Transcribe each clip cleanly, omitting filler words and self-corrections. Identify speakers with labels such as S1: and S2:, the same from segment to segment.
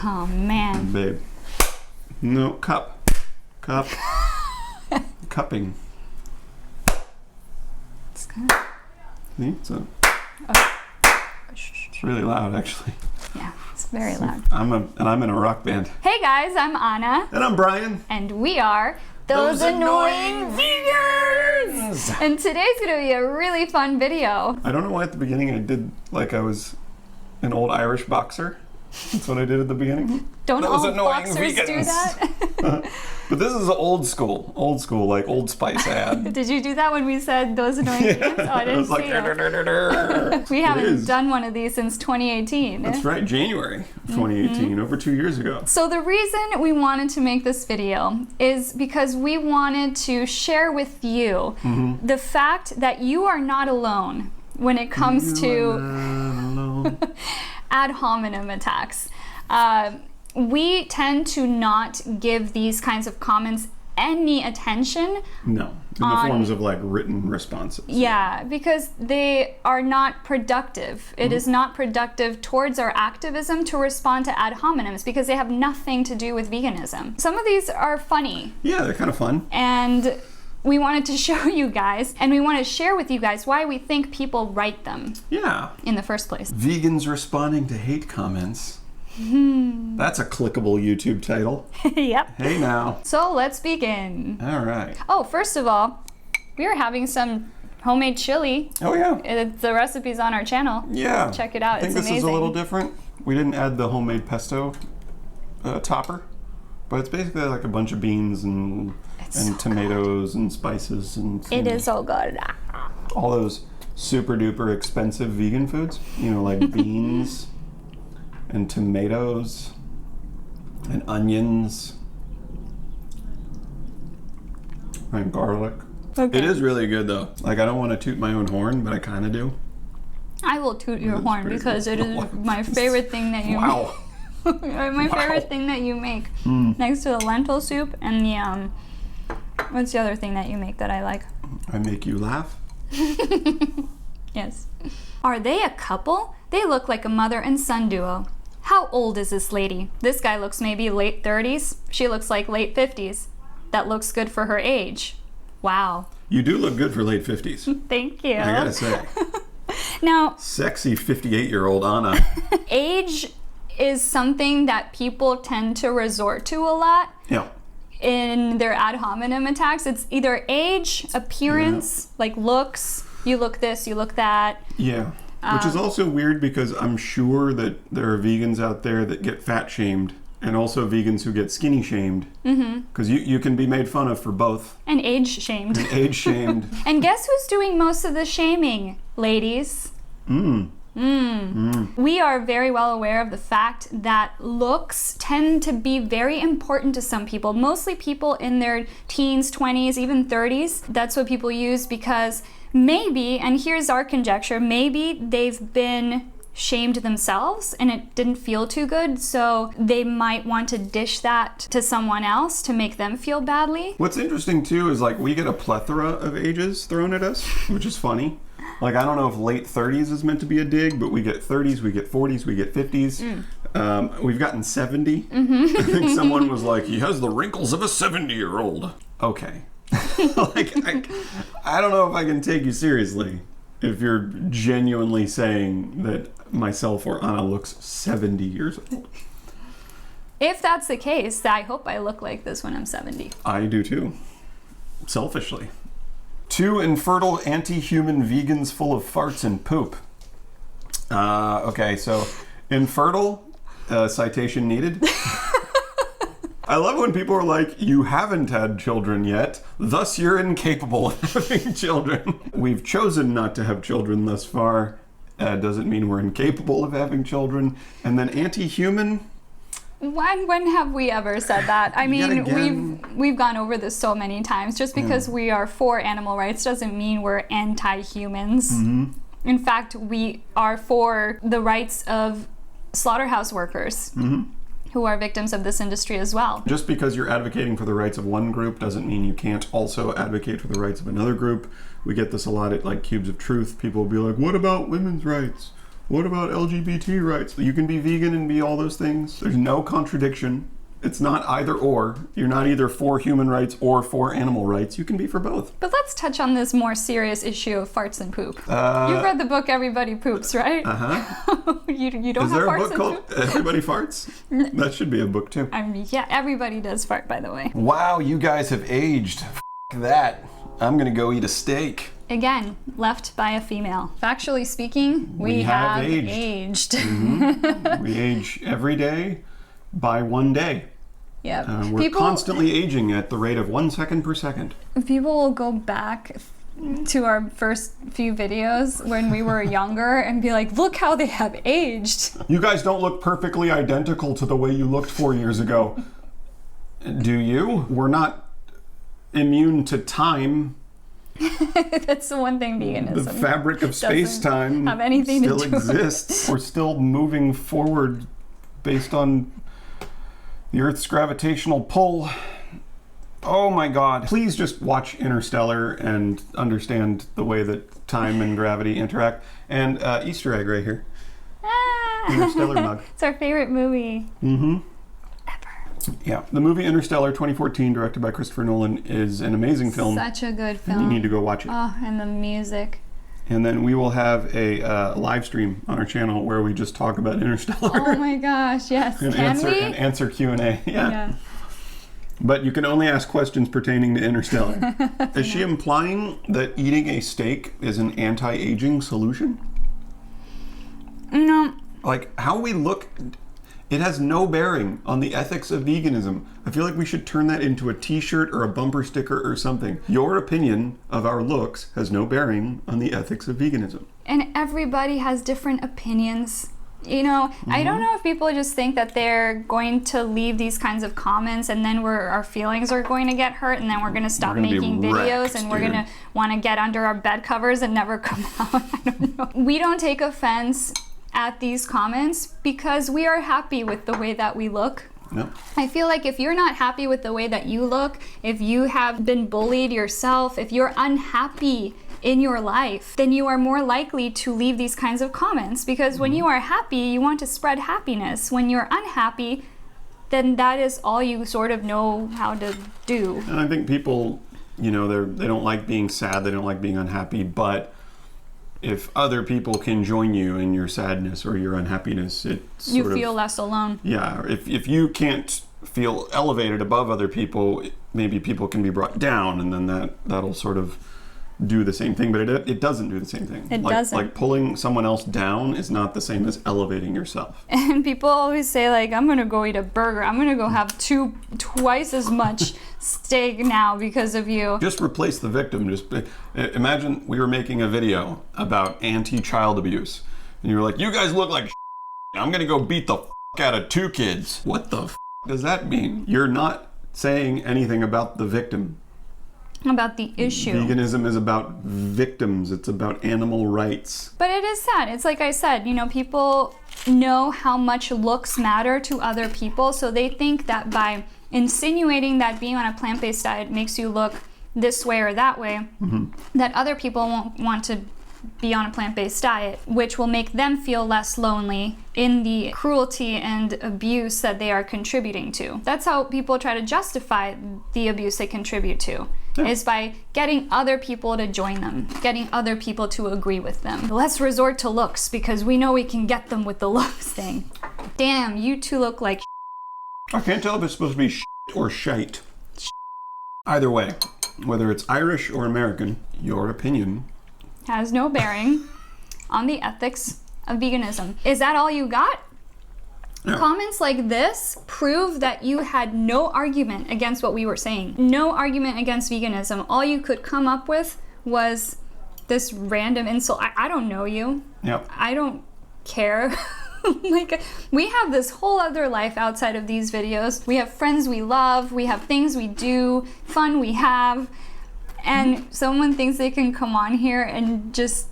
S1: Oh, man.
S2: Babe. No, cup. Cupping.
S1: It's kind of...
S2: See? So, it's really loud, actually.
S1: Yeah, it's very loud.
S2: I'm in a rock band.
S1: Hey guys, I'm Anna.
S2: And I'm Brian.
S1: And we are Those Annoying Vegans! And today's gonna be a really fun video.
S2: I don't know why at the beginning I did like I was an old Irish boxer. That's what I did at the beginning.
S1: Don't all boxers do that?
S2: But this is old school, like Old Spice ad.
S1: Did you do that when we said Those Annoying Vegans? Oh, I didn't see that. We haven't done one of these since 2018.
S2: That's right, January 2018, over 2 years ago.
S1: So the reason we wanted to make this video is because we wanted to share with you the fact that you are not alone when it comes to ad hominem attacks. We tend to not give these kinds of comments any attention.
S2: No, in the forms of like written responses.
S1: Yeah, because they are not productive. It is not productive towards our activism to respond to ad hominems because they have nothing to do with veganism. Some of these are funny.
S2: Yeah, they're kind of fun.
S1: And we wanted to show you guys, and we want to share with you guys why we think people write them.
S2: Yeah.
S1: In the first place.
S2: Vegans responding to hate comments. That's a clickable YouTube title.
S1: Yep.
S2: Hey now.
S1: So let's begin.
S2: All right.
S1: Oh, first of all, we are having some homemade chili.
S2: Oh yeah.
S1: The recipe's on our channel.
S2: Yeah.
S1: Check it out.
S2: I think
S1: it's
S2: this
S1: amazing.
S2: is a little different. We didn't add the homemade pesto topper, but it's basically like a bunch of beans and
S1: so
S2: tomatoes and spices and
S1: it is so good.
S2: All those super duper expensive vegan foods, you know, like beans and tomatoes and onions and garlic.
S1: Okay.
S2: It is really good though. Like, I don't want to toot my own horn, but I kind of do.
S1: I will toot your horn because it is my favorite thing that you make. My favorite thing that you make. Next to the lentil soup and the what's the other thing that you make that I like?
S2: I make you laugh.
S1: Yes. Are they a couple? They look like a mother and son duo. How old is this lady? This guy looks maybe late 30s. She looks like late 50s. That looks good for her age. Wow.
S2: You do look good for late 50s.
S1: Thank you.
S2: I gotta say.
S1: Now,
S2: sexy 58-year-old Anna.
S1: Age is something that people tend to resort to a lot.
S2: Yeah.
S1: In their ad hominem attacks. It's either age, appearance, like looks, you look this, you look that.
S2: Yeah. Which is also weird because I'm sure that there are vegans out there that get fat shamed and also vegans who get skinny shamed. Because you can be made fun of for both.
S1: And age shamed.
S2: And age shamed.
S1: And guess who's doing most of the shaming, ladies? We are very well aware of the fact that looks tend to be very important to some people, mostly people in their teens, 20s, even 30s. That's what people use because maybe, and here's our conjecture, maybe they've been shamed themselves and it didn't feel too good, so they might want to dish that to someone else to make them feel badly.
S2: What's interesting too is like we get a plethora of ages thrown at us, which is funny. Like, I don't know if late 30s is meant to be a dig, but we get 30s, we get 40s, we get 50s. We've gotten 70. I think someone was like, he has the wrinkles of a 70-year-old. Okay. Like, I don't know if I can take you seriously if you're genuinely saying that myself or Anna looks 70 years old.
S1: If that's the case, I hope I look like this when I'm 70.
S2: I do too. Selfishly. 2 infertile anti-human vegans full of farts and poop. Okay, so infertile, citation needed. I love when people are like, you haven't had children yet, thus you're incapable of having children. We've chosen not to have children thus far. Doesn't mean we're incapable of having children. And then anti-human.
S1: When have we ever said that? I mean, we've gone over this so many times. Just because we are for animal rights doesn't mean we're anti-humans. In fact, we are for the rights of slaughterhouse workers who are victims of this industry as well.
S2: Just because you're advocating for the rights of one group doesn't mean you can't also advocate for the rights of another group. We get this a lot at like Cubes of Truth. People will be like, what about women's rights? what about LGBT rights? You can be vegan and be all those things. There's no contradiction. It's not either or. You're not either for human rights or for animal rights. You can be for both.
S1: But let's touch on this more serious issue of farts and poop. You've read the book Everybody Poops, right?
S2: Uh-huh.
S1: you don't
S2: Is
S1: have
S2: there a
S1: farts
S2: book
S1: and
S2: called
S1: poop?
S2: Everybody Farts? That should be a book too.
S1: I mean, yeah, everybody does fart, by the way.
S2: Wow, you guys have aged. F*** that. I'm gonna go eat a steak.
S1: Again, left by a female. Factually speaking, we
S2: have
S1: have
S2: aged.
S1: aged.
S2: We age every day by 1 day.
S1: Yeah.
S2: We're constantly aging at the rate of 1 second per second.
S1: People will go back to our first few videos when we were younger and be like, look how they have aged.
S2: You guys don't look perfectly identical to the way you looked 4 years ago. Do you? We're not immune to time.
S1: That's the one thing veganism.
S2: The fabric of space-time
S1: have anything to
S2: still
S1: do with
S2: exists. We're still moving forward based on the Earth's gravitational pull. Oh my God. Please just watch Interstellar and understand the way that time and gravity interact. And Easter egg right here. Interstellar mug.
S1: It's our favorite movie.
S2: Mm-hmm.
S1: Ever.
S2: Yeah. The movie Interstellar 2014, directed by Christopher Nolan, is an amazing film.
S1: Such a good
S2: And
S1: film.
S2: you need to go watch it.
S1: Oh, and the music.
S2: And then we will have a live stream on our channel where we just talk about Interstellar.
S1: Oh my gosh, yes.
S2: and
S1: Can
S2: answer
S1: we?
S2: and answer Q&A. Yeah.
S1: Yeah.
S2: But you can only ask questions pertaining to Interstellar. Is she implying that eating a steak is an anti-aging solution?
S1: No.
S2: Like how we look, it has no bearing on the ethics of veganism. I feel like we should turn that into a t-shirt or a bumper sticker or something. Your opinion of our looks has no bearing on the ethics of veganism.
S1: And everybody has different opinions. You know, I don't know if people just think that they're going to leave these kinds of comments and then our feelings are going to get hurt and then we're going to stop
S2: gonna be
S1: making videos
S2: wrecked,
S1: and we're going to want to get under our bed covers and never come out. I don't know. We don't take offense at these comments because we are happy with the way that we look.
S2: No.
S1: I feel like if you're not happy with the way that you look, if you have been bullied yourself, if you're unhappy in your life, then you are more likely to leave these kinds of comments because when you are happy, you want to spread happiness. When you're unhappy, then that is all you sort of know how to do.
S2: And I think people, you know, they don't like being sad, they don't like being unhappy, but if other people can join you in your sadness or your unhappiness, it sort
S1: You feel less alone.
S2: Yeah, if you can't feel elevated above other people, maybe people can be brought down, and then that'll sort of do the same thing, but it doesn't do the same thing.
S1: It doesn't.
S2: Like pulling someone else down is not the same as elevating yourself.
S1: And people always say like, I'm gonna go eat a burger. I'm gonna go have twice as much steak now because of you.
S2: Just replace the victim. Just imagine we were making a video about anti-child abuse, and you were like, "You guys look like I'm gonna go beat the out of 2 kids." What the does that mean? You're not saying anything about the victim.
S1: About the issue.
S2: Veganism is about victims. It's about animal rights.
S1: But it is sad. It's like I said, you know, people know how much looks matter to other people, so they think that by insinuating that being on a plant-based diet makes you look this way or that way, that other people won't want to be on a plant-based diet, which will make them feel less lonely in the cruelty and abuse that they are contributing to. That's how people try to justify the abuse they contribute to, is by getting other people to join them, getting other people to agree with them. Let's resort to looks because we know we can get them with the looks thing. Damn, you two look like
S2: I can't tell if it's supposed to be or shite. Either way, whether it's Irish or American, your opinion
S1: has no bearing on the ethics of veganism. Is that all you got?
S2: No.
S1: Comments like this prove that you had no argument against what we were saying. No argument against veganism. All you could come up with was this random insult. I don't know you.
S2: Yep.
S1: I don't care. Like, we have this whole other life outside of these videos. We have friends we love. We have things we do, fun we have. And someone thinks they can come on here and just,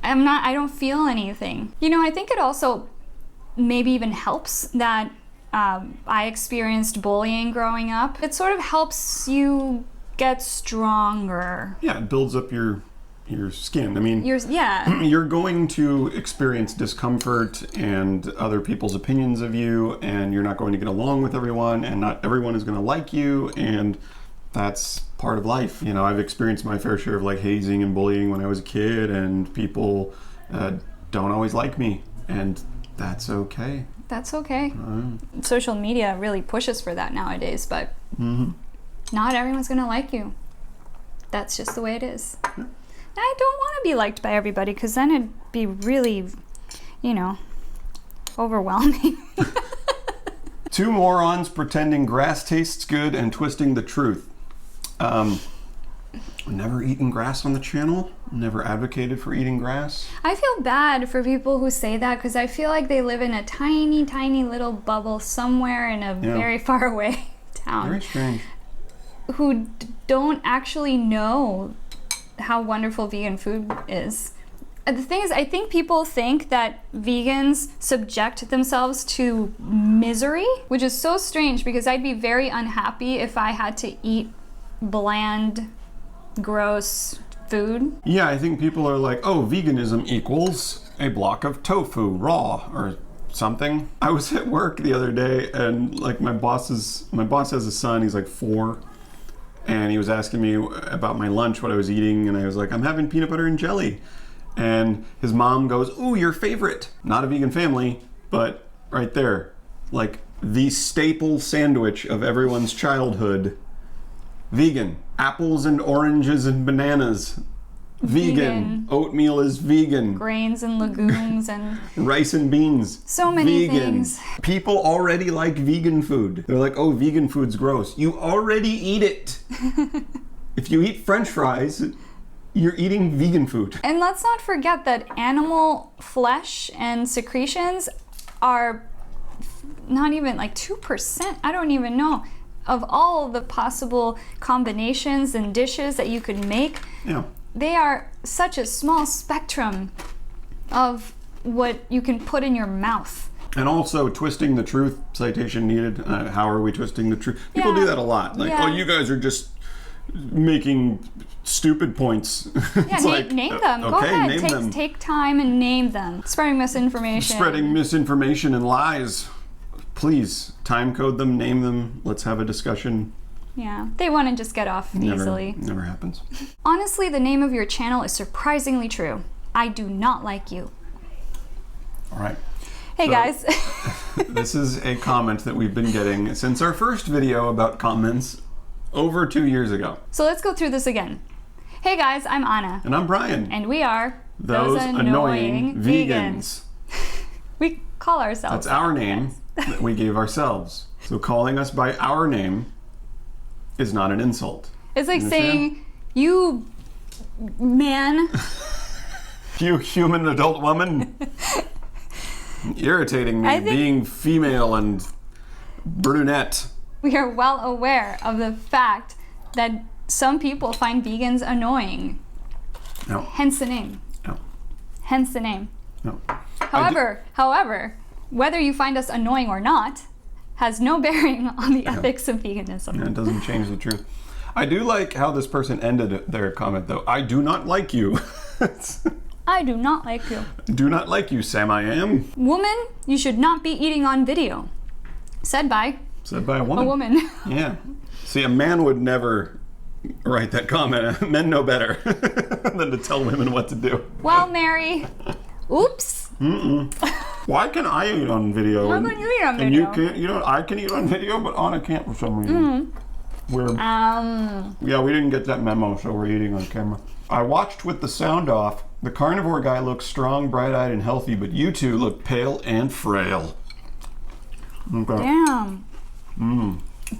S1: I don't feel anything. You know, I think it also maybe even helps that I experienced bullying growing up. It sort of helps you get stronger.
S2: Yeah, it builds up your your skin. I mean,
S1: yeah.
S2: you're going to experience discomfort and other people's opinions of you, and you're not going to get along with everyone, and not everyone is going to like you, and that's part of life. You know, I've experienced my fair share of like hazing and bullying when I was a kid, and people don't always like me, and that's okay.
S1: That's okay. Social media really pushes for that nowadays, but not everyone's gonna like you. That's just the way it is. Yeah. I don't want to be liked by everybody, because then it'd be really, you know, overwhelming.
S2: Two morons pretending grass tastes good and twisting the truth. Never eaten grass on the channel. Never advocated for eating grass.
S1: I feel bad for people who say that, because I feel like they live in a tiny, tiny little bubble somewhere in a very far away town.
S2: Very strange.
S1: Who don't actually know how wonderful vegan food is. The thing is, I think people think that vegans subject themselves to misery, which is so strange, because I'd be very unhappy if I had to eat bland, gross food.
S2: Yeah, I think people are like, oh, veganism equals a block of tofu raw or something. I was at work the other day, and like my boss has a son, he's like 4, and he was asking me about my lunch, what I was eating, and I was like, I'm having peanut butter and jelly. And his mom goes, ooh, your favorite. Not a vegan family, but right there, like the staple sandwich of everyone's childhood. Vegan. Apples and oranges and bananas. Vegan. Oatmeal is vegan.
S1: Grains and legumes and
S2: rice and beans.
S1: So many
S2: vegan.
S1: things.
S2: People already like vegan food. They're like, oh, vegan food's gross. You already eat it. If you eat French fries, you're eating vegan food.
S1: And let's not forget that animal flesh and secretions are not even like 2%, I don't even know, of all the possible combinations and dishes that you could make.
S2: Yeah.
S1: They are such a small spectrum of what you can put in your mouth.
S2: And also, twisting the truth, citation needed. How are we twisting the truth? People do that a lot. Like, oh, you guys are just making stupid points.
S1: Yeah, name them. Go ahead. Take time and name them. Spreading misinformation.
S2: Spreading misinformation and lies. Please, time code them, name them. Let's have a discussion.
S1: Yeah, they want to just get off easily.
S2: Never happens.
S1: Honestly, the name of your channel is surprisingly true. I do not like you.
S2: All right.
S1: Hey, guys.
S2: This is a comment that we've been getting since our first video about comments over 2 years ago.
S1: So let's go through this again. Hey guys, I'm Anna.
S2: And I'm Brian.
S1: And we are
S2: those annoying vegans.
S1: We call ourselves.
S2: That's our name that we gave ourselves. So calling us by our name is not an insult.
S1: It's like saying, you man.
S2: You human adult woman. Irritating me, being female and brunette.
S1: We are well aware of the fact that some people find vegans annoying.
S2: No.
S1: Hence the name.
S2: No.
S1: Hence the name.
S2: No.
S1: However, whether you find us annoying or not has no bearing on the ethics of veganism.
S2: Yeah, it doesn't change the truth. I do like how this person ended their comment, though. I do not like you.
S1: I do not like you.
S2: Do not like you, Sam I am.
S1: Woman, you should not be eating on video. Said by
S2: a woman.
S1: A woman.
S2: Yeah. See, a man would never write that comment. Men know better than to tell women what to do.
S1: Well, Mary, oops.
S2: Why can I eat on video?
S1: How can you eat on video?
S2: And you can't. You know, I can eat on video, but Anna can't for some reason. Yeah, we didn't get that memo, so we're eating on camera. I watched with the sound off. The carnivore guy looks strong, bright-eyed, and healthy, but you two look pale and frail. Okay.
S1: Damn.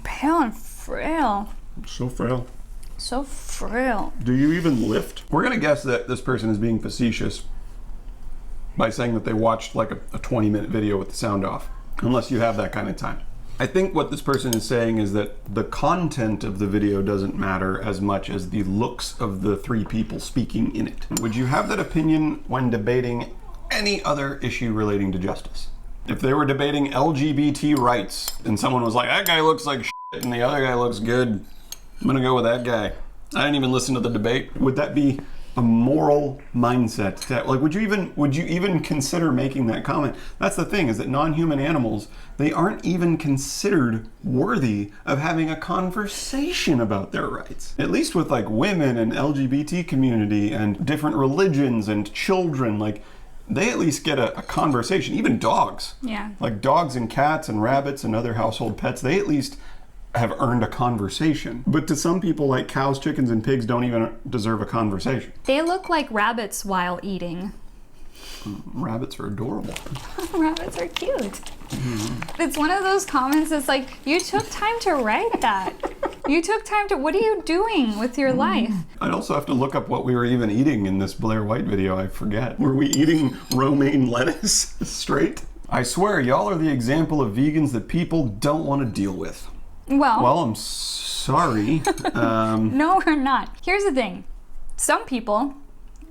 S1: Pale and frail.
S2: So frail.
S1: So frail.
S2: Do you even lift? We're gonna guess that this person is being facetious by saying that they watched like a 20-minute video with the sound off, unless you have that kind of time. I think what this person is saying is that the content of the video doesn't matter as much as the looks of the 3 people speaking in it. Would you have that opinion when debating any other issue relating to justice? If they were debating LGBT rights and someone was like, that guy looks like shit and the other guy looks good, I'm gonna go with that guy. I didn't even listen to the debate. Would that be a moral mindset. That, like, would you even consider making that comment? That's the thing, is that non-human animals, they aren't even considered worthy of having a conversation about their rights. At least with like women and LGBT community and different religions and children, like they at least get a conversation. Even dogs.
S1: Yeah. Like
S2: dogs and cats and rabbits and other household pets, they at least have earned a conversation. But to some people, like cows, chickens, and pigs don't even deserve a conversation.
S1: They look like rabbits while eating.
S2: Rabbits are adorable.
S1: Rabbits are cute. It's one of those comments that's like, you took time to write that. You took time to, what are you doing with your life?
S2: I'd also have to look up what we were even eating in this Blair White video, I forget. Were we eating romaine lettuce straight? I swear, y'all are the example of vegans that people don't want to deal with. Well, I'm sorry.
S1: No, we're not. Here's the thing. Some people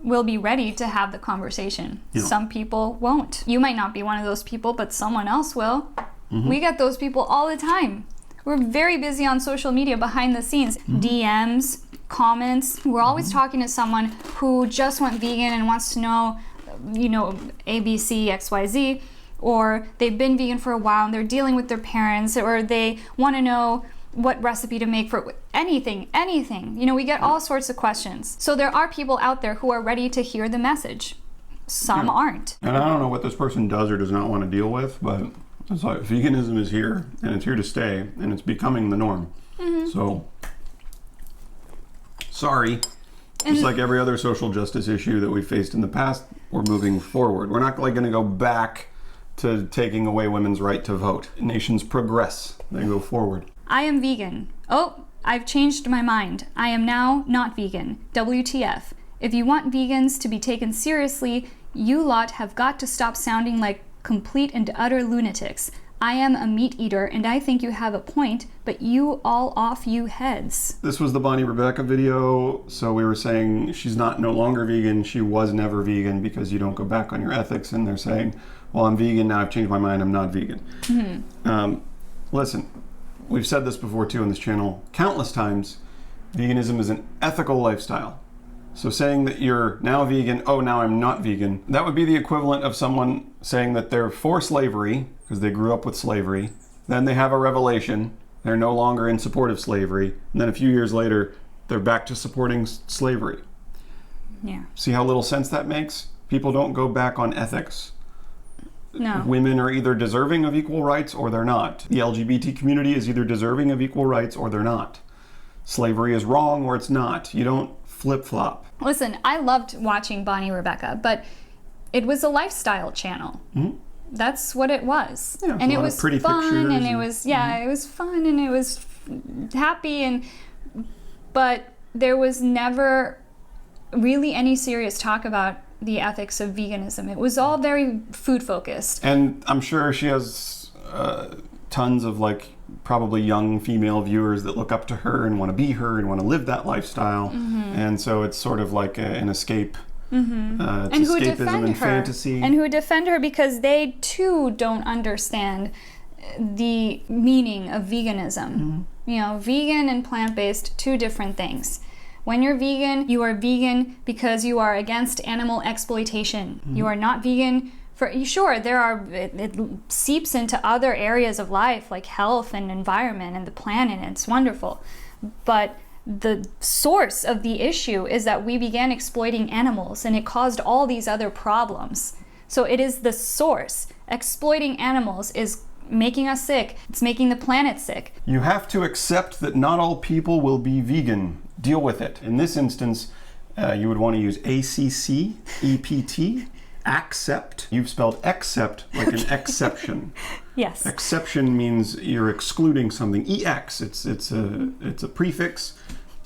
S1: will be ready to have the conversation. Yeah. Some people won't. You might not be one of those people, but someone else will. We get those people all the time. We're very busy on social media behind the scenes. DMs, comments. We're always talking to someone who just went vegan and wants to know, you know, A, B, C, X, Y, Z. Or they've been vegan for a while and they're dealing with their parents, or they want to know what recipe to make for anything. You know, we get all sorts of questions. So there are people out there who are ready to hear the message. Some aren't.
S2: And I don't know what this person does or does not want to deal with, but it's like veganism is here and it's here to stay and it's becoming the norm. So, sorry. Just like every other social justice issue that we faced in the past, we're moving forward. We're not like going to go back to taking away women's right to vote. Nations progress, they go forward.
S1: I am vegan. Oh, I've changed my mind. I am now not vegan. WTF. If you want vegans to be taken seriously, you lot have got to stop sounding like complete and utter lunatics. I am a meat eater and I think you have a point, but you all off you heads.
S2: This was the Bonnie Rebecca video, so we were saying she's no longer vegan, she was never vegan because you don't go back on your ethics, and they're saying, well, I'm vegan, now I've changed my mind, I'm not vegan. Listen, we've said this before too on this channel countless times, veganism is an ethical lifestyle. So saying that you're now vegan, oh, now I'm not vegan, that would be the equivalent of someone saying that they're for slavery, because they grew up with slavery, then they have a revelation, they're no longer in support of slavery, and then a few years later, they're back to supporting slavery.
S1: Yeah.
S2: See how little sense that makes? People don't go back on ethics.
S1: No.
S2: Women are either deserving of equal rights or they're not. The LGBT community is either deserving of equal rights or they're not. Slavery is wrong or it's not. You don't flip-flop.
S1: Listen, I loved watching Bonnie Rebecca, but it was a lifestyle channel. That's what it was.
S2: Yeah,
S1: and it was
S2: pretty
S1: fun, and it was, it was fun, and it was happy, but there was never really any serious talk about the ethics of veganism. It was all very food focused.
S2: And I'm sure she has tons of probably young female viewers that look up to her and want to be her and want to live that lifestyle. And so it's sort of like an escape. It's
S1: and who
S2: escapism
S1: defend
S2: and
S1: her.
S2: fantasy.
S1: And who defend her because they too don't understand the meaning of veganism. You know, vegan and plant-based, two different things. When you're vegan, you are vegan because you are against animal exploitation. You are not vegan for, sure, it seeps into other areas of life like health and environment and the planet, and it's wonderful. But the source of the issue is that we began exploiting animals and it caused all these other problems. So it is the source. Exploiting animals is making us sick. It's making the planet sick.
S2: You have to accept that not all people will be vegan. Deal with it. In this instance, you would want to use ACCEPT, accept. You've spelled accept like an exception.
S1: Yes.
S2: Exception means you're excluding something. EX, it's a prefix.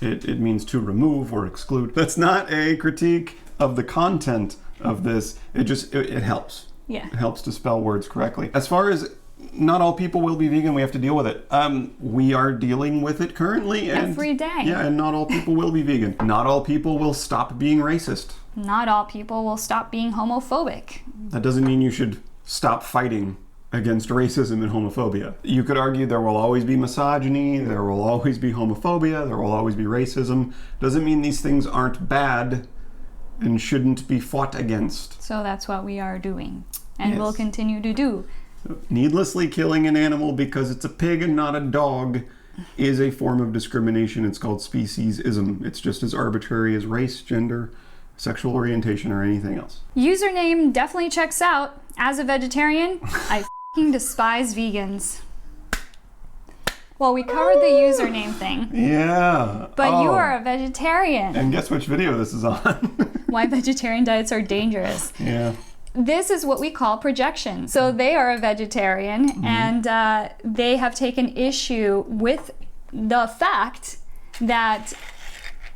S2: It means to remove or exclude. That's not a critique of the content of this. It helps.
S1: Yeah.
S2: It helps to spell words correctly. As far as not all people will be vegan, we have to deal with it. We are dealing with it currently. And,
S1: every day.
S2: Yeah, and not all people will be vegan. Not all people will stop being racist.
S1: Not all people will stop being homophobic.
S2: That doesn't mean you should stop fighting against racism and homophobia. You could argue there will always be misogyny, there will always be homophobia, there will always be racism. Doesn't mean these things aren't bad. and shouldn't be fought against.
S1: So that's what we are doing, and
S2: Yes.
S1: will continue to do.
S2: Needlessly killing an animal because it's a pig and not a dog is a form of discrimination. It's called speciesism. It's just as arbitrary as race, gender, sexual orientation, or anything else.
S1: Username definitely checks out. As a vegetarian, I f***ing despise vegans. Well, we covered the username thing.
S2: Yeah.
S1: But you are a vegetarian.
S2: And guess which video this is on?
S1: Why vegetarian diets are dangerous.
S2: Yeah.
S1: This is what we call projection. So they are a vegetarian, and they have taken issue with the fact that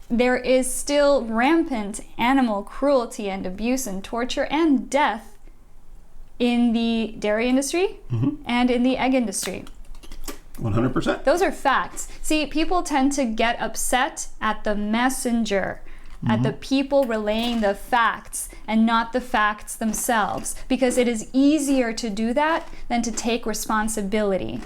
S1: there is still rampant animal cruelty and abuse and torture and death in the dairy industry and in the egg industry.
S2: 100%.
S1: Those are facts. See, people tend to get upset at the messenger, at the people relaying the facts and not the facts themselves, because it is easier to do that than to take responsibility.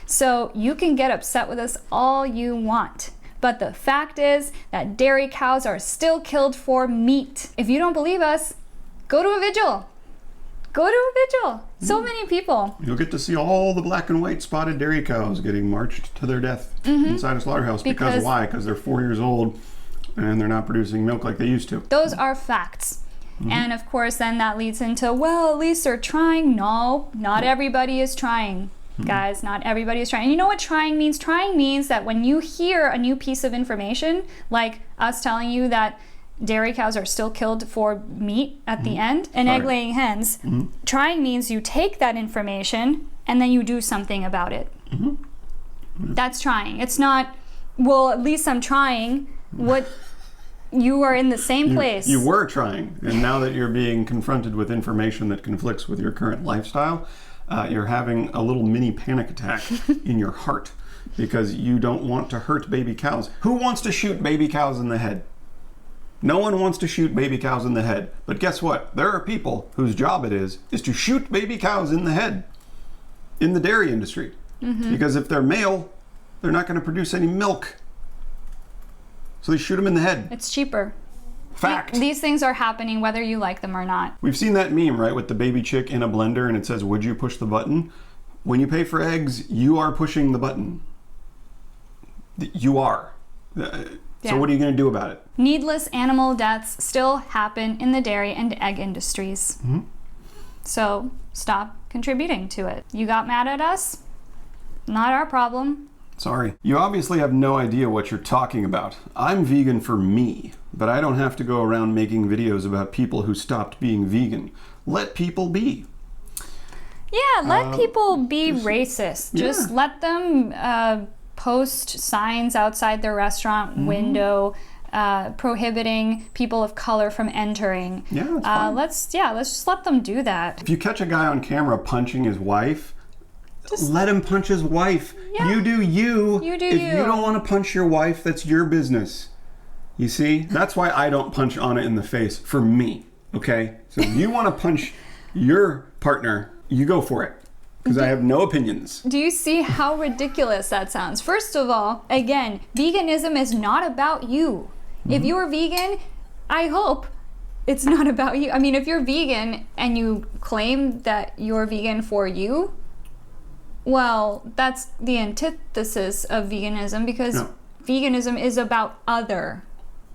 S1: So you can get upset with us all you want, but the fact is that dairy cows are still killed for meat. If you don't believe us, go to a vigil. Go to a vigil. So many people.
S2: You'll get to see all the black and white spotted dairy cows getting marched to their death inside a slaughterhouse. Because why? Because they're 4 years old and they're not producing milk like they used to.
S1: Those are facts. And of course, then that leads into, well, at least they're trying. No, not everybody is trying. Guys, not everybody is trying. And you know what trying means? Trying means that when you hear a new piece of information, like us telling you that dairy cows are still killed for meat at the end, and egg-laying hens, trying means you take that information and then you do something about it. That's trying. It's not, well, at least I'm trying. What, you are in the same place.
S2: You were trying, and now that you're being confronted with information that conflicts with your current lifestyle, you're having a little mini panic attack in your heart because you don't want to hurt baby cows. Who wants to shoot baby cows in the head? No one wants to shoot baby cows in the head. But guess what? There are people whose job it is to shoot baby cows in the head in the dairy industry. Because if they're male, they're not going to produce any milk. So they shoot them in the head.
S1: It's cheaper.
S2: Fact.
S1: These things are happening whether you like them or not.
S2: We've seen that meme, right, with the baby chick in a blender and it says, would you push the button? When you pay for eggs, you are pushing the button. You are. So what are you going to do about it?
S1: Needless animal deaths still happen in the dairy and egg industries. So stop contributing to it. You got mad at us? Not our problem.
S2: Sorry. You obviously have no idea what you're talking about. I'm vegan for me, but I don't have to go around making videos about people who stopped being vegan. Let people be.
S1: Yeah, let people be racist. Just let them post signs outside their restaurant window prohibiting people of color from entering.
S2: Yeah, that's fine.
S1: Let's just let them do that.
S2: If you catch a guy on camera punching his wife, just let him punch his wife.
S1: Yeah.
S2: You do you.
S1: You do
S2: if
S1: you.
S2: you don't want to punch your wife, that's your business. You see? That's why I don't punch Anna in the face, for me. Okay? So if you want to punch your partner, you go for it. Because I have no opinions.
S1: Do you see how ridiculous that sounds? First of all, again, veganism is not about you. If you're vegan, I hope it's not about you. I mean, if you're vegan and you claim that you're vegan for you, well, that's the antithesis of veganism, because veganism is about other.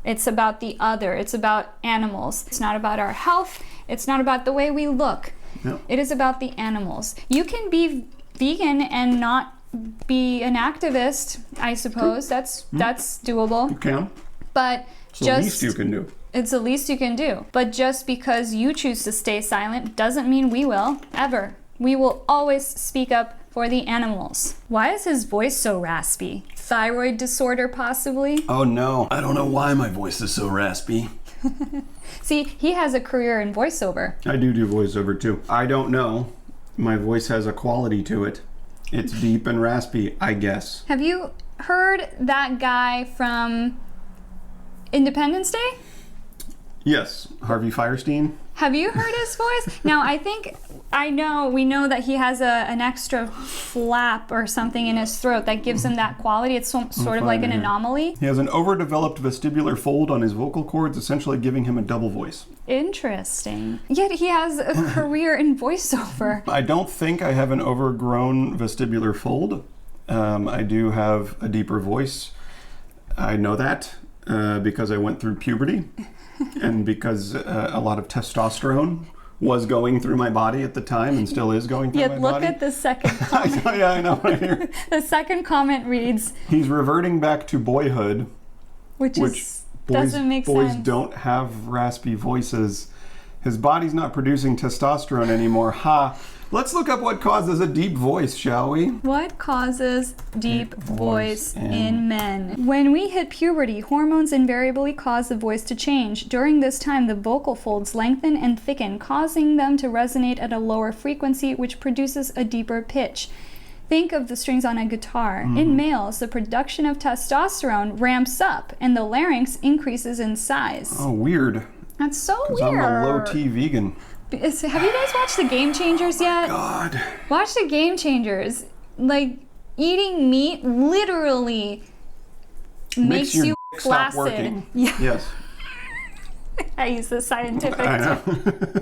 S1: It's about the other. It's about animals. It's not about our health. It's not about the way we look.
S2: No.
S1: It is about the animals. You can be vegan and not be an activist, I suppose. That's doable.
S2: You can.
S1: But
S2: It's the least you can do.
S1: It's the least you can do. But just because you choose to stay silent doesn't mean we will, ever. We will always speak up for the animals. Why is his voice so raspy? Thyroid disorder, possibly?
S2: Oh no, I don't know why my voice is so raspy.
S1: See, he has a career in voiceover.
S2: I do voiceover too. I don't know. My voice has a quality to it. It's deep and raspy, I guess.
S1: Have you heard that guy from Independence Day?
S2: Yes, Harvey Firestein.
S1: Have you heard his voice? Now, we know that he has an extra flap or something in his throat that gives him that quality. It's sort of like an anomaly.
S2: He has an overdeveloped vestibular fold on his vocal cords, essentially giving him a double voice.
S1: Interesting. Yet he has a career in voiceover.
S2: I don't think I have an overgrown vestibular fold. I do have a deeper voice. I know that because I went through puberty and because a lot of testosterone was going through my body at the time and still is going through my body.
S1: Look at the second comment.
S2: Yeah, I know. Right here.
S1: The second comment reads,
S2: he's reverting back to boyhood, which
S1: doesn't make
S2: boys
S1: sense.
S2: don't have raspy voices. His body's not producing testosterone anymore. Ha! Let's look up what causes a deep voice, shall we?
S1: What causes deep voice in men? When we hit puberty, hormones invariably cause the voice to change. During this time, the vocal folds lengthen and thicken, causing them to resonate at a lower frequency, which produces a deeper pitch. Think of the strings on a guitar. In males, the production of testosterone ramps up and the larynx increases in size.
S2: Oh, weird.
S1: That's so weird.
S2: I'm a low-T vegan.
S1: Have you guys watched The Game Changers yet?
S2: God.
S1: Watch The Game Changers. Like, eating meat literally makes
S2: your
S1: you
S2: dick stop
S1: flaccid.
S2: working.
S1: Yeah.
S2: Yes.
S1: I use the scientific
S2: I know.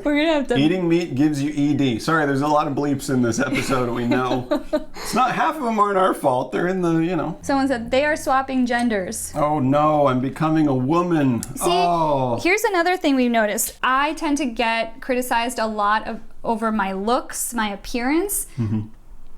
S1: We're gonna have to.
S2: Eating meat gives you ED. Sorry, there's a lot of bleeps in this episode, we know. It's not, half of them aren't our fault. They're in the,
S1: Someone said they are swapping genders.
S2: Oh no, I'm becoming a woman.
S1: See, here's another thing we've noticed. I tend to get criticized a lot over my looks, my appearance,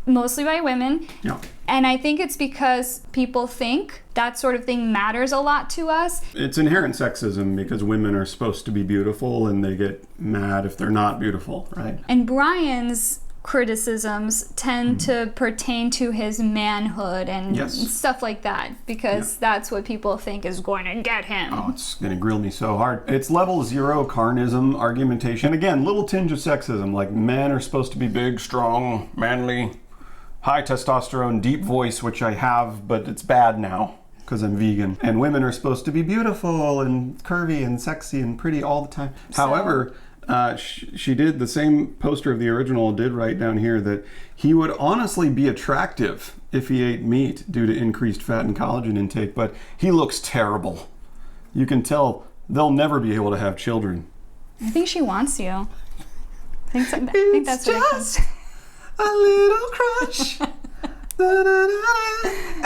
S1: mostly by women.
S2: Yeah.
S1: And I think it's because people think that sort of thing matters a lot to us.
S2: It's inherent sexism because women are supposed to be beautiful and they get mad if they're not beautiful, right?
S1: And Brian's criticisms tend to pertain to his manhood and stuff like that because that's what people think is going to get him.
S2: Oh, it's going to grill me so hard. It's level 0 carnism argumentation. Again, little tinge of sexism, like men are supposed to be big, strong, manly, high testosterone, deep voice, which I have, but it's bad now because I'm vegan. And women are supposed to be beautiful and curvy and sexy and pretty all the time. However, she did, the same poster of the original did write down here that he would honestly be attractive if he ate meat due to increased fat and collagen intake, but he looks terrible. You can tell they'll never be able to have children.
S1: I think she wants you. I think that's what it comes.
S2: A little crush.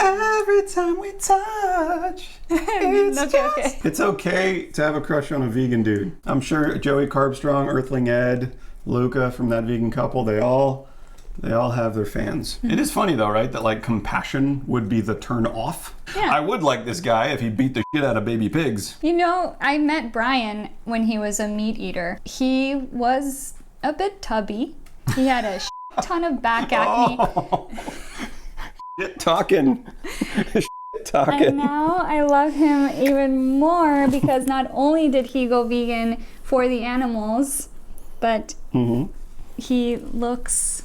S2: Every time we touch. It's okay to have a crush on a vegan dude. I'm sure Joey Carbstrong, Earthling Ed, Luca from that vegan couple, they all have their fans. It is funny though, right? That like compassion would be the turn off.
S1: Yeah.
S2: I would like this guy if he beat the shit out of baby pigs.
S1: I met Brian when he was a meat eater. He was a bit tubby. He had a ton of back acne.
S2: Shit talking.
S1: And now I love him even more because not only did he go vegan for the animals, but he looks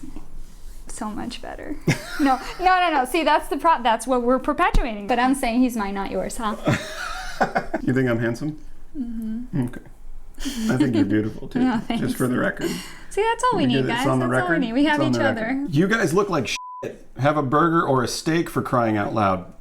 S1: so much better. No. See, that's what we're perpetuating. But I'm saying he's mine, not yours, huh?
S2: You think I'm handsome? Okay. I think you're beautiful too.
S1: No, thanks.
S2: Just for the record.
S1: See, that's all we need, guys. That's all we need. We have each other.
S2: You guys look like shit. Have a burger or a steak for crying out loud.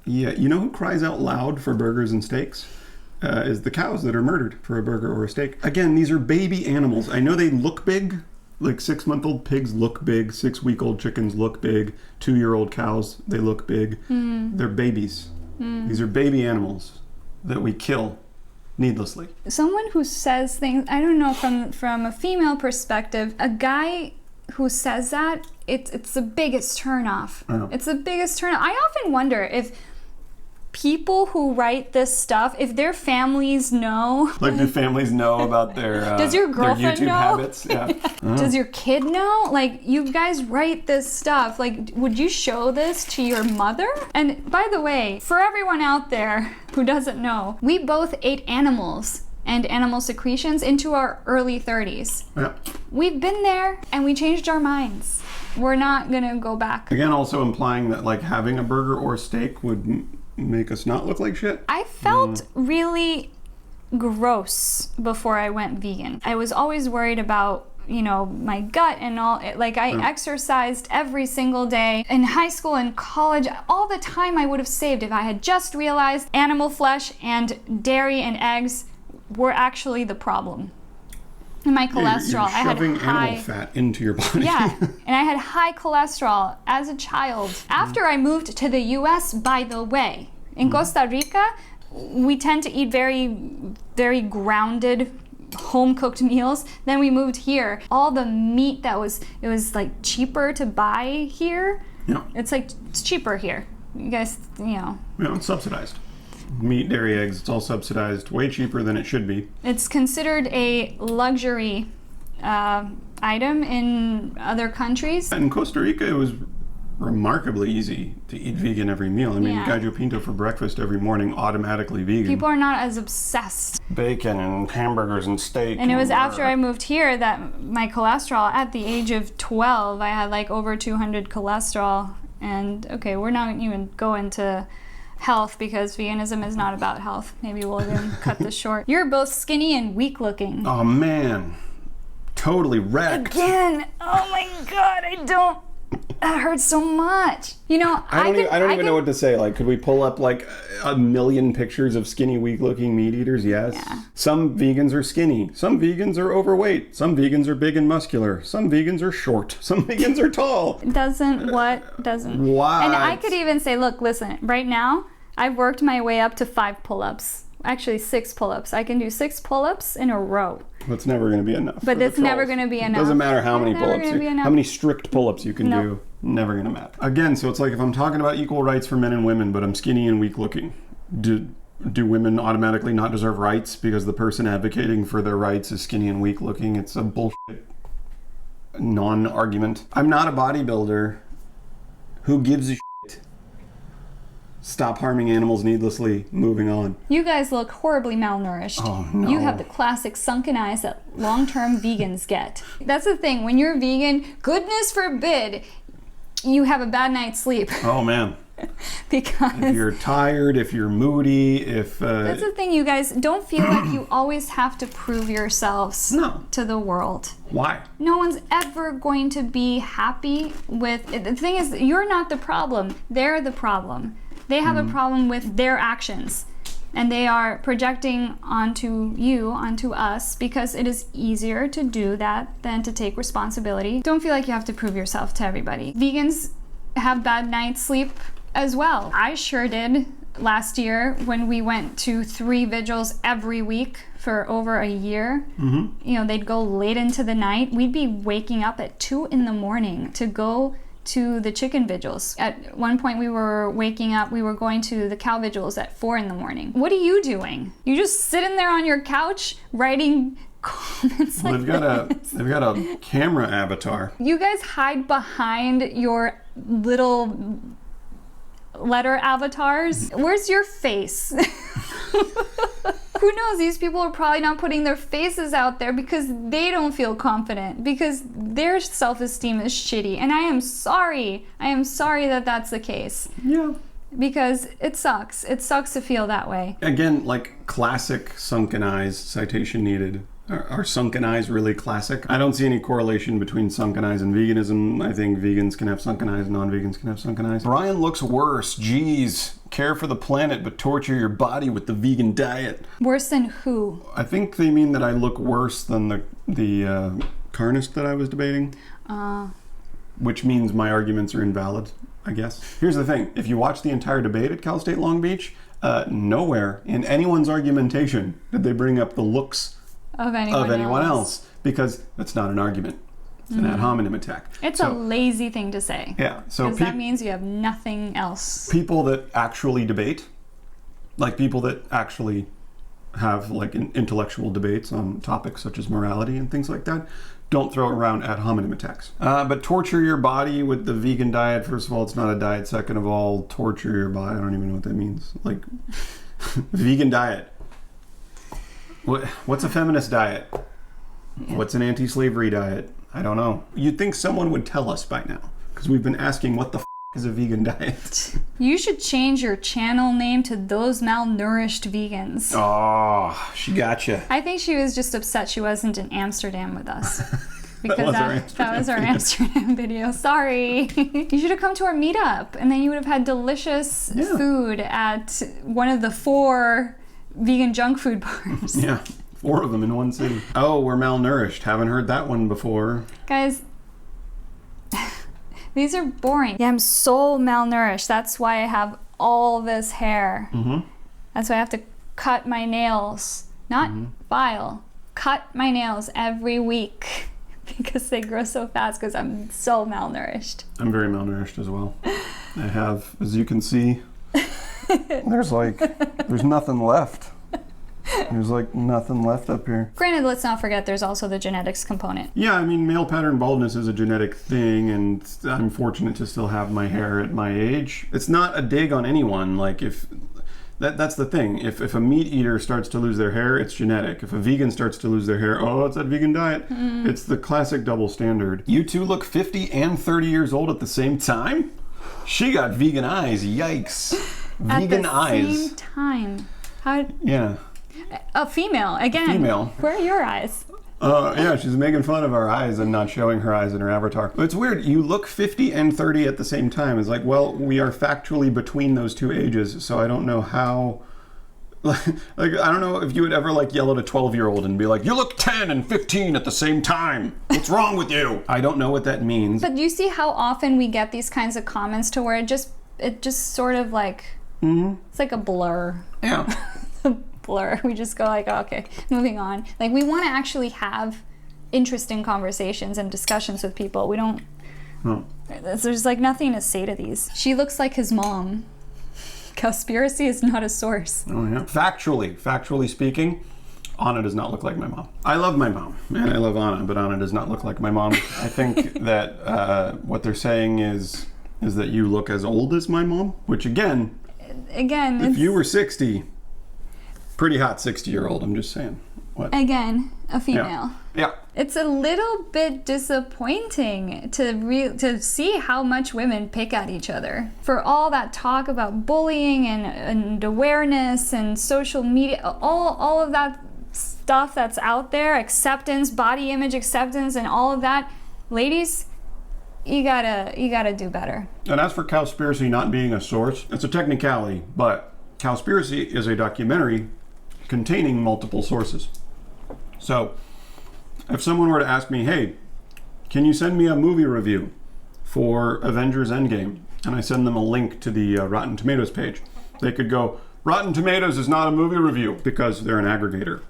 S2: Yeah, you know who cries out loud for burgers and steaks? Is the cows that are murdered for a burger or a steak. Again, these are baby animals. I know they look big. Like 6-month-old pigs look big. 6-week-old chickens look big. 2-year-old cows, they look big. They're babies. These are baby animals that we kill needlessly. Someone
S1: who says things, I don't know, from a female perspective, a guy who says that, it's the biggest turnoff. It's the biggest turnoff. I often wonder if people who write this stuff, if their families know.
S2: Like, do families know about their
S1: does your girlfriend
S2: their YouTube
S1: know?
S2: habits? Yeah.
S1: Does your kid know? Like, you guys write this stuff. Like, would you show this to your mother? And by the way, for everyone out there who doesn't know, we both ate animals and animal secretions into our early 30s.
S2: Yeah.
S1: We've been there and we changed our minds. We're not gonna go back.
S2: Again, also implying that like having a burger or steak would make us not look like shit.
S1: I felt really gross before I went vegan. I was always worried about, you know, my gut and all. Like, I exercised every single day in high school and college. All the time I would have saved if I had just realized animal flesh and dairy and eggs were actually the problem. And my cholesterol,
S2: You're
S1: I had
S2: shoving
S1: high
S2: animal fat into your body.
S1: Yeah, and I had high cholesterol as a child. After I moved to the US, by the way, in Costa Rica, we tend to eat very, very grounded, home-cooked meals. Then we moved here. All the meat it was like cheaper to buy here.
S2: Yeah.
S1: It's cheaper here. You guys, you know.
S2: Yeah, it's subsidized. Meat, dairy, eggs, it's all subsidized, way cheaper than it should be.
S1: It's considered a luxury item in other countries.
S2: In Costa Rica, it was remarkably easy to eat vegan every meal. I mean, gallo pinto for breakfast every morning, automatically vegan.
S1: People are not as obsessed.
S2: Bacon and hamburgers and steak.
S1: And it was after I moved here that my cholesterol, at the age of 12, I had like over 200 cholesterol. And okay, we're not even going to health because veganism is not about health. Maybe we'll even cut this short. You're both skinny and weak looking.
S2: Oh man, totally wrecked.
S1: Again, oh my God, that hurts so much. You know,
S2: I don't even know what to say. Like, could we pull up like a million pictures of skinny, weak-looking meat eaters? Yes.
S1: Yeah.
S2: Some vegans are skinny. Some vegans are overweight. Some vegans are big and muscular. Some vegans are short. Some vegans are tall.
S1: Doesn't.
S2: What?
S1: And I could even say, look, listen, right now, I've worked my way up to 5 pull-ups. Actually, 6 pull-ups. I can do 6 pull-ups in a row.
S2: That's never going to be enough.
S1: But it's never going to be enough.
S2: Doesn't matter how many pull-ups, how many strict pull-ups you can
S1: Nope.
S2: do. Never going to matter. Again, so it's like if I'm talking about equal rights for men and women, but I'm skinny and weak-looking, do women automatically not deserve rights because the person advocating for their rights is skinny and weak-looking? It's a bullshit non-argument. I'm not a bodybuilder. Who gives a shit? Stop harming animals needlessly. Moving on.
S1: You guys look horribly malnourished.
S2: Oh, no.
S1: You have the classic sunken eyes that long-term vegans get. That's the thing. When you're vegan, goodness forbid, you have a bad night's sleep.
S2: Oh, man.
S1: Because
S2: if you're tired, if you're moody,
S1: that's the thing, you guys. Don't feel like you always have to prove yourselves to the world.
S2: Why?
S1: No one's ever going to be happy with... The thing is, you're not the problem. They're the problem. They have a problem with their actions. And they are projecting onto you, onto us, because it is easier to do that than to take responsibility. Don't feel like you have to prove yourself to everybody. Vegans have bad night's sleep as well. I sure did last year when we went to 3 vigils every week for over a year. You know, they'd go late into the night. We'd be waking up at 2 in the morning to go to the chicken vigils. At one point we were waking up, we were going to the cow vigils at 4 in the morning. What are you doing? You just sitting there on your couch writing comments like
S2: they've got a camera avatar.
S1: You guys hide behind your little letter avatars. Where's your face? Who knows? These people are probably not putting their faces out there because they don't feel confident, because their self-esteem is shitty. And I am sorry. I am sorry that that's the case.
S2: Yeah.
S1: Because it sucks. It sucks to feel that way.
S2: Again, like classic sunken eyes, citation needed. Are sunken eyes really classic? I don't see any correlation between sunken eyes and veganism. I think vegans can have sunken eyes, non-vegans can have sunken eyes. Brian looks worse. Jeez. Care for the planet, but torture your body with the vegan diet.
S1: Worse than who?
S2: I think they mean that I look worse than the carnist that I was debating. Which means my arguments are invalid, I guess. Here's the thing. If you watch the entire debate at Cal State Long Beach, nowhere in anyone's argumentation did they bring up the looks
S1: of anyone else.
S2: Because that's not an argument. It's an ad hominem attack.
S1: It's a lazy thing to say.
S2: Yeah. So
S1: because that means you have nothing else.
S2: People that actually debate, like people that actually have like intellectual debates on topics such as morality and things like that, don't throw around ad hominem attacks. But torture your body with the vegan diet, first of all, it's not a diet. Second of all, torture your body, I don't even know what that means. Like, vegan diet. What's a feminist diet? Yeah. What's an anti-slavery diet? I don't know. You'd think someone would tell us by now, because we've been asking what the is a vegan diet?
S1: You should change your channel name to Those Malnourished Vegans.
S2: Oh, she gotcha.
S1: I think she was just upset she wasn't in Amsterdam with us. Because that was our Amsterdam video. Sorry. You should have come to our meetup, and then you would have had delicious food at one of the 4 vegan junk food bars.
S2: Yeah, 4 of them in one city. Oh, we're malnourished. Haven't heard that one before.
S1: Guys, these are boring. Yeah, I'm so malnourished. That's why I have all this hair.
S2: Mm-hmm.
S1: That's why I have to cut my nails. Not file. Cut my nails every week. Because they grow so fast because I'm so malnourished.
S2: I'm very malnourished as well. I have, as you can see, there's nothing left. There's like nothing left up here.
S1: Granted, let's not forget there's also the genetics component.
S2: Yeah, I mean, male pattern baldness is a genetic thing, and I'm fortunate to still have my hair at my age. It's not a dig on anyone. Like, if that's the thing. If a meat eater starts to lose their hair, it's genetic. If a vegan starts to lose their hair, oh, it's that vegan diet. It's the classic double standard. You two look 50 and 30 years old at the same time? She got vegan eyes. Yikes. Vegan eyes.
S1: At the same time. How?
S2: Yeah.
S1: A female, again.
S2: Female.
S1: Where are your eyes?
S2: Yeah, she's making fun of our eyes and not showing her eyes in her avatar. It's weird. You look 50 and 30 at the same time. It's like, well, we are factually between those 2 ages, so I don't know how... Like, I don't know if you would ever, like, yell at a 12-year-old and be like, you look 10 and 15 at the same time. What's wrong with you? I don't know what that means.
S1: But you see how often we get these kinds of comments to where it just sort of like... It's like a blur.
S2: Yeah.
S1: Blur. We just go like, oh, okay, moving on. Like, we want to actually have interesting conversations and discussions with people. We don't... There's like nothing to say to these. She looks like his mom. Cowspiracy is not a source.
S2: Oh, yeah. Factually speaking, Anna does not look like my mom. I love my mom, and I love Anna, but Anna does not look like my mom. I think that what they're saying is that you look as old as my mom, which again, if you were 60... Pretty hot 60-year-old, I'm just saying. What?
S1: Again, a female.
S2: Yeah.
S1: It's a little bit disappointing to see how much women pick at each other. For all that talk about bullying and awareness and social media, all of that stuff that's out there, acceptance, body image acceptance, and all of that, ladies, you gotta do better.
S2: And as for Cowspiracy not being a source, it's a technicality, but Cowspiracy is a documentary containing multiple sources. So if someone were to ask me, hey, can you send me a movie review for Avengers Endgame? And I send them a link to the Rotten Tomatoes page. They could go, Rotten Tomatoes is not a movie review, because they're an aggregator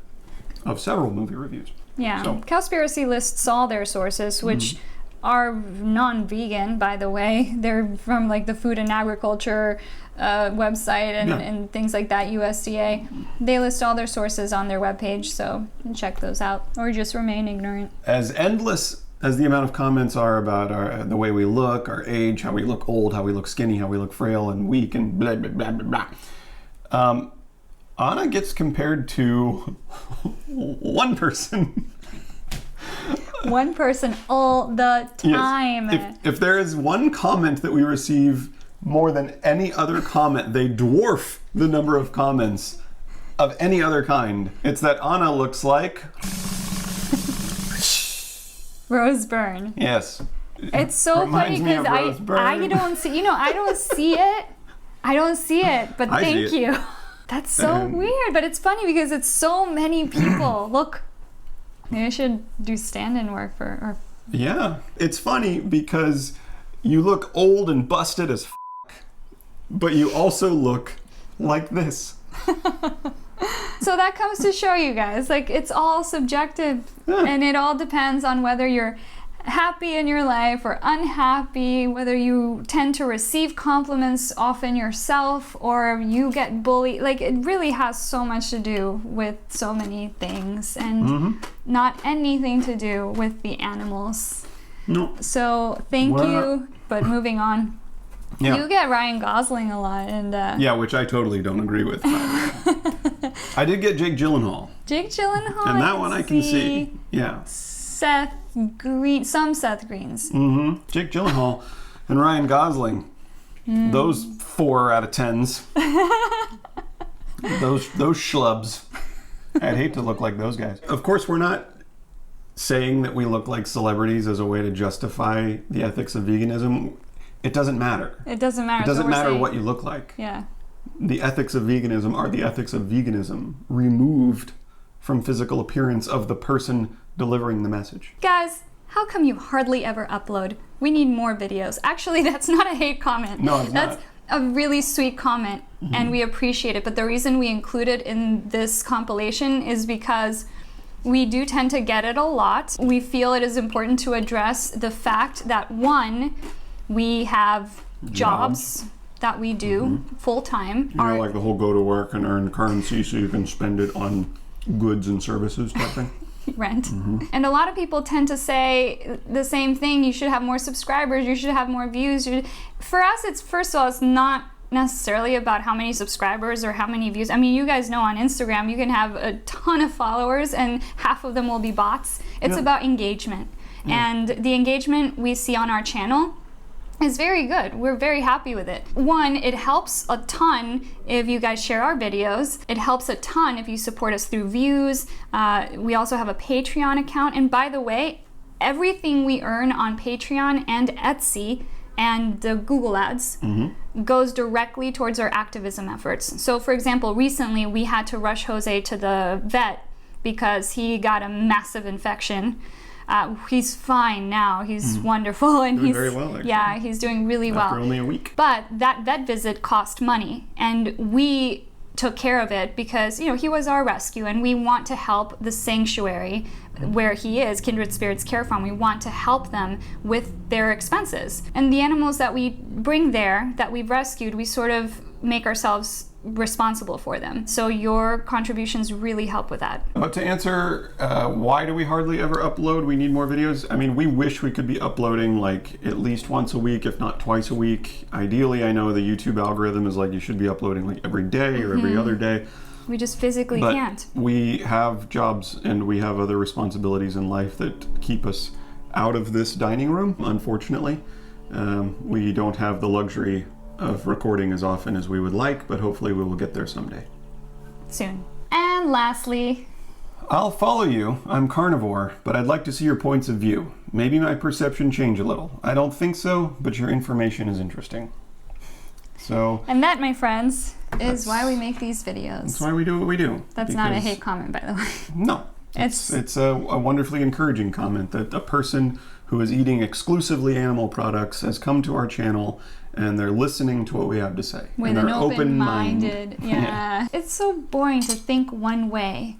S2: of several movie reviews.
S1: Yeah,
S2: so.
S1: Cowspiracy lists all their sources, which are non-vegan, by the way. They're from like the Food and Agriculture website and things like that, USDA. They list all their sources on their webpage, so check those out, or just remain ignorant.
S2: As endless as the amount of comments are about the way we look, our age, how we look old, how we look skinny, how we look frail and weak, and blah, blah, blah, blah, blah. Anna gets compared to one person.
S1: One person all the time.
S2: Yes. If there is one comment that we receive more than any other comment, they dwarf the number of comments of any other kind. It's that Anna looks like...
S1: Rose Byrne.
S2: Yes.
S1: It's so funny because I don't see, I don't see it. I don't see it, but thank you. That's so weird, but it's funny because it's so many people. Look, maybe I should do stand-in work for...
S2: Yeah, it's funny because you look old and busted as but you also look like this.
S1: So that comes to show you guys, like, it's all subjective, and it all depends on whether you're happy in your life or unhappy, whether you tend to receive compliments often yourself or you get bullied. Like, it really has so much to do with so many things, and not anything to do with the animals.
S2: No.
S1: So thank you, but moving on. Yeah. You get Ryan Gosling a lot, and
S2: yeah, which I totally don't agree with. I did get Jake Gyllenhaal.
S1: Jake Gyllenhaal,
S2: and that one I can see. Yeah.
S1: Seth Greens.
S2: Jake Gyllenhaal and Ryan Gosling. Those 4 out of 10s. those schlubs. I'd hate to look like those guys. Of course, we're not saying that we look like celebrities as a way to justify the ethics of veganism. It doesn't matter.
S1: It doesn't matter.
S2: It doesn't matter what you look like.
S1: Yeah.
S2: The ethics of veganism are the ethics of veganism, removed from physical appearance of the person delivering the message.
S1: Guys, how come you hardly ever upload? We need more videos. Actually, that's not a hate comment.
S2: No, it's
S1: That's a really sweet comment, and we appreciate it. But the reason we include it in this compilation is because we do tend to get it a lot. We feel it is important to address the fact that, one, we have jobs that we do full-time.
S2: You know, like the whole go to work and earn currency so you can spend it on goods and services type thing.
S1: Rent. And a lot of people tend to say the same thing. You should have more subscribers. You should have more views. For us, it's, first of all, it's not necessarily about how many subscribers or how many views. I mean, you guys know on Instagram, you can have a ton of followers and half of them will be bots. It's about engagement. And the engagement we see on our channel is very good. We're very happy with it. One, it helps a ton if you guys share our videos. It helps a ton if you support us through views. We also have a Patreon account. And by the way, everything we earn on Patreon and Etsy and the Google ads goes directly towards our activism efforts. So for example, recently we had to rush Jose to the vet because he got a massive infection. He's fine now. He's wonderful, and
S2: Doing
S1: he's
S2: very well, actually.
S1: Yeah, he's doing really well.
S2: After only a week.
S1: But that vet visit cost money, and we took care of it because, you know, he was our rescue, and we want to help the sanctuary where he is, Kindred Spirits Care Farm. We want to help them with their expenses. And the animals that we bring there, that we've rescued, we sort of make ourselves responsible for them. So your contributions really help with that.
S2: But to answer why do we hardly ever upload, we need more videos. I mean, we wish we could be uploading like at least once a week, if not twice a week. Ideally, I know the YouTube algorithm is like you should be uploading like every day or every other day.
S1: We just physically
S2: But
S1: can't.
S2: we have jobs and we have other responsibilities in life that keep us out of this dining room, unfortunately. We don't have the luxury of recording as often as we would like, but hopefully we will get there someday.
S1: Soon. And lastly,
S2: I'll follow you. I'm Carnivore, but I'd like to see your points of view. Maybe my perception change a little. I don't think so, but your information is interesting. So,
S1: and that, my friends, is why we make these videos.
S2: that's why we do what we do.
S1: That's not a hate comment, by the way.
S2: No. It's a wonderfully encouraging comment that a person who is eating exclusively animal products has come to our channel and they're listening to what we have to say.
S1: With an open-minded, yeah. It's so boring to think one way.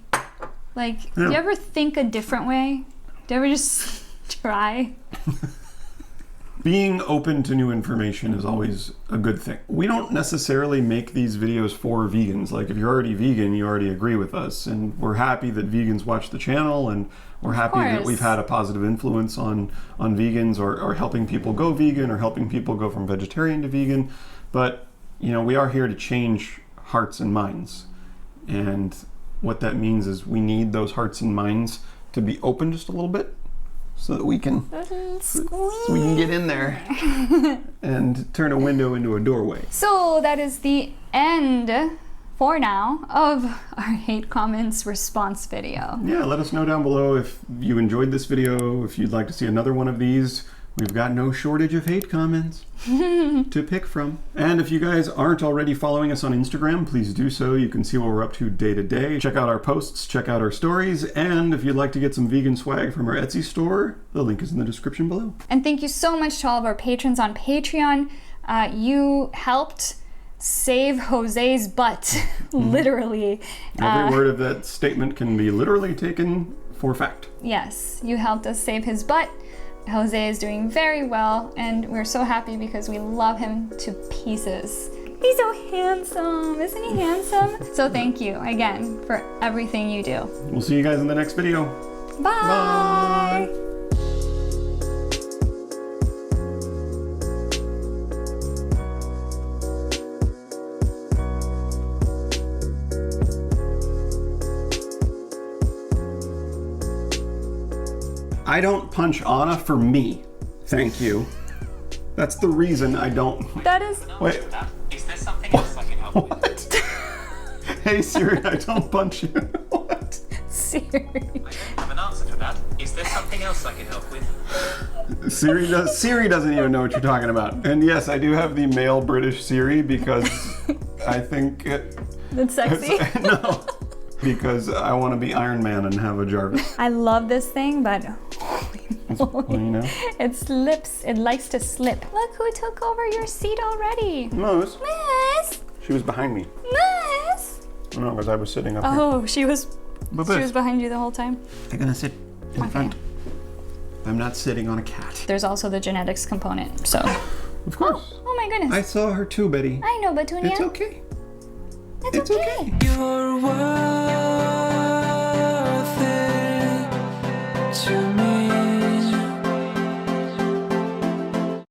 S1: Like, do you ever think a different way? Do you ever just try?
S2: Being open to new information is always a good thing. We don't necessarily make these videos for vegans. Like, if you're already vegan, you already agree with us. And we're happy that vegans watch the channel, and we're happy that we've had a positive influence on vegans or helping people go vegan or helping people go from vegetarian to vegan. But, you know, we are here to change hearts and minds. And what that means is we need those hearts and minds to be open just a little bit, so that we can get in there and turn a window into a doorway.
S1: So that is the end, for now, of our hate comments response video.
S2: Yeah, let us know down below if you enjoyed this video, if you'd like to see another one of these. We've got no shortage of hate comments to pick from. And if you guys aren't already following us on Instagram, please do so. You can see what we're up to day to day. Check out our posts, check out our stories, and if you'd like to get some vegan swag from our Etsy store, the link is in the description below.
S1: And thank you so much to all of our patrons on Patreon. You helped save Jose's butt, literally.
S2: Every word of that statement can be literally taken for fact.
S1: Yes, you helped us save his butt. Jose is doing very well, and we're so happy because we love him to pieces. He's so handsome, isn't he handsome? So thank you again for everything you do.
S2: We'll see you guys in the next video.
S1: Bye!
S2: Bye. I don't punch Anna for me. Thank you. That's the reason I don't.
S1: That is.
S2: Wait.
S3: Is there something else I can help with?
S2: What? Hey Siri, I don't punch you. What?
S1: Siri.
S3: I don't have an answer for that. Is there something else I can help with?
S2: Siri doesn't even know what you're talking about. And yes, I do have the male British Siri because I think
S1: That's sexy.
S2: no, because I want to be Iron Man and have a Jarvis.
S1: I love this thing, but
S2: Well, you know.
S1: it slips. It likes to slip. Look who took over your seat already.
S2: Moose.
S1: Miss.
S2: She was behind me.
S1: Miss.
S2: No, because I was sitting up here.
S1: Oh, she was
S2: But
S1: behind you the whole time.
S2: I'm gonna sit in front. I'm not sitting on a cat.
S1: There's also the genetics component, so.
S2: Of course.
S1: Oh my goodness.
S2: I saw her too, Betty.
S1: I know, Petunia.
S2: It's okay.
S1: It's okay.
S3: Your world